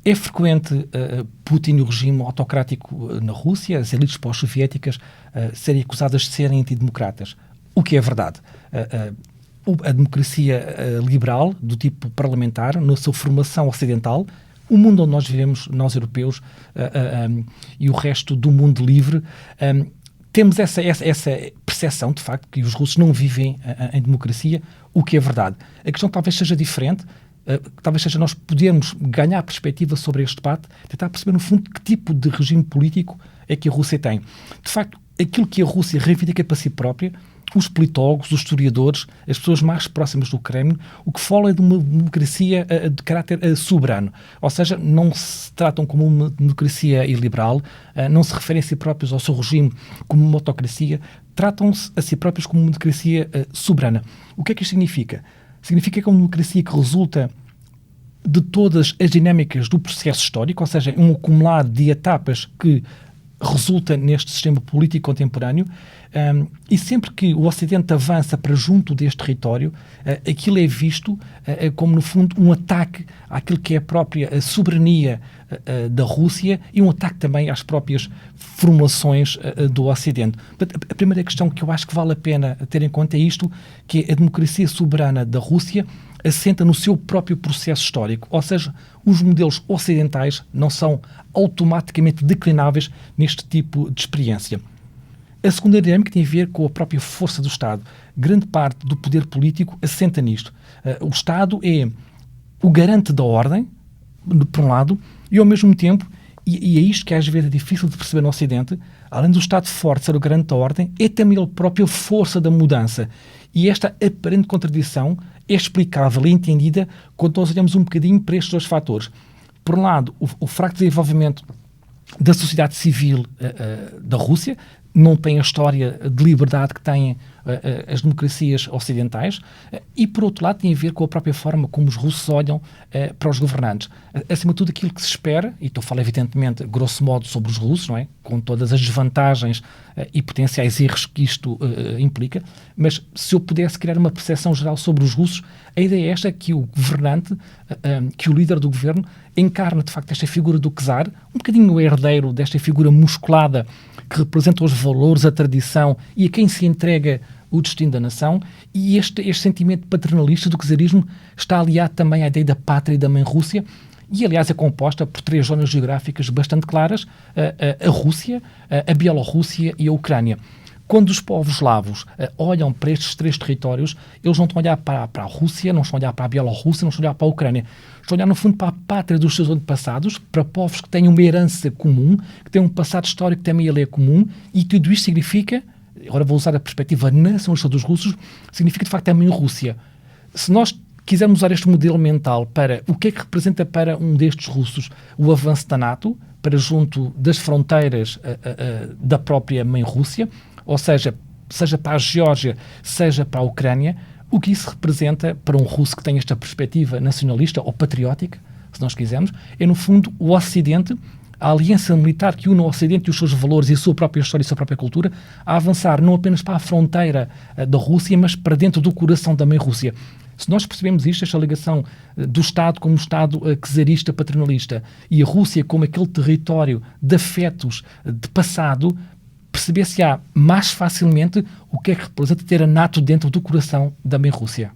É frequente Putin e o regime autocrático na Rússia, as elites pós-soviéticas, serem acusadas de serem antidemocratas. O que é verdade. A democracia liberal, do tipo parlamentar, na sua formação ocidental, o mundo onde nós vivemos, nós europeus, e o resto do mundo livre, temos essa percepção, de facto, que os russos não vivem em democracia, o que é verdade. A questão talvez seja diferente, talvez seja nós podermos ganhar perspectiva sobre este debate, tentar perceber, no fundo, que tipo de regime político é que a Rússia tem. De facto, aquilo que a Rússia reivindica para si própria, os politólogos, os historiadores, as pessoas mais próximas do Kremlin, o que falam é de uma democracia de caráter soberano. Ou seja, não se tratam como uma democracia iliberal, não se referem a si próprios ao seu regime como uma autocracia, tratam-se a si próprios como uma democracia soberana. O que é que isto significa? Significa que é uma democracia que resulta de todas as dinâmicas do processo histórico, ou seja, um acumulado de etapas que resulta neste sistema político contemporâneo, e sempre que o Ocidente avança para junto deste território, aquilo é visto como, no fundo, um ataque àquilo que é a própria soberania da Rússia e um ataque também às próprias formulações do Ocidente. Portanto, a primeira questão que eu acho que vale a pena ter em conta é isto, que a democracia soberana da Rússia assenta no seu próprio processo histórico, ou seja, os modelos ocidentais não são automaticamente declináveis neste tipo de experiência. A segunda dinâmica tem a ver com a própria força do Estado. Grande parte do poder político assenta nisto. O Estado é o garante da ordem, por um lado, e ao mesmo tempo, e é isto que às vezes é difícil de perceber no Ocidente, além do Estado forte ser o garante da ordem, é também a própria força da mudança. E esta aparente contradição é explicável e entendida quando nós olhamos um bocadinho para estes dois fatores. Por um lado, o fraco desenvolvimento da sociedade civil da Rússia, não tem a história de liberdade que têm as democracias ocidentais, e, por outro lado, tem a ver com a própria forma como os russos olham para os governantes. Acima de tudo, aquilo que se espera, e estou a falar, evidentemente, grosso modo, sobre os russos, não é? Com todas as desvantagens e potenciais erros que isto implica, mas se eu pudesse criar uma percepção geral sobre os russos, a ideia é esta, que o governante, que o líder do governo, encarna, de facto, esta figura do czar, um bocadinho o herdeiro desta figura musculada que representa os valores, a tradição e a quem se entrega o destino da nação, e este sentimento paternalista do czarismo está aliado também à ideia da pátria e da mãe Rússia, e aliás é composta por três zonas geográficas bastante claras, a Rússia, a Bielorrússia e a Ucrânia. Quando os povos eslavos olham para estes três territórios, eles não estão a olhar para a Rússia, não estão a olhar para a Bielorrússia, não estão a olhar para a Ucrânia. Estão a olhar, no fundo, para a pátria dos seus antepassados, para povos que têm uma herança comum, que têm um passado histórico que também ele é comum, e tudo isto significa, agora vou usar a perspectiva nacionalista dos russos, significa, de facto, também a Rússia. Se nós quisermos usar este modelo mental para o que é que representa para um destes russos o avanço da NATO, para junto das fronteiras da própria mãe Rússia, ou seja para a Geórgia, seja para a Ucrânia, o que isso representa para um russo que tem esta perspectiva nacionalista ou patriótica, se nós quisermos, é, no fundo, o Ocidente, a aliança militar que une o Ocidente e os seus valores e a sua própria história e a sua própria cultura, a avançar não apenas para a fronteira da Rússia, mas para dentro do coração da mãe Rússia. Se nós percebemos isto, esta ligação do Estado como um Estado czarista, paternalista, e a Rússia como aquele território de afetos, de passado, perceber-se-á mais facilmente o que é que representa ter a NATO dentro do coração da mãe Rússia.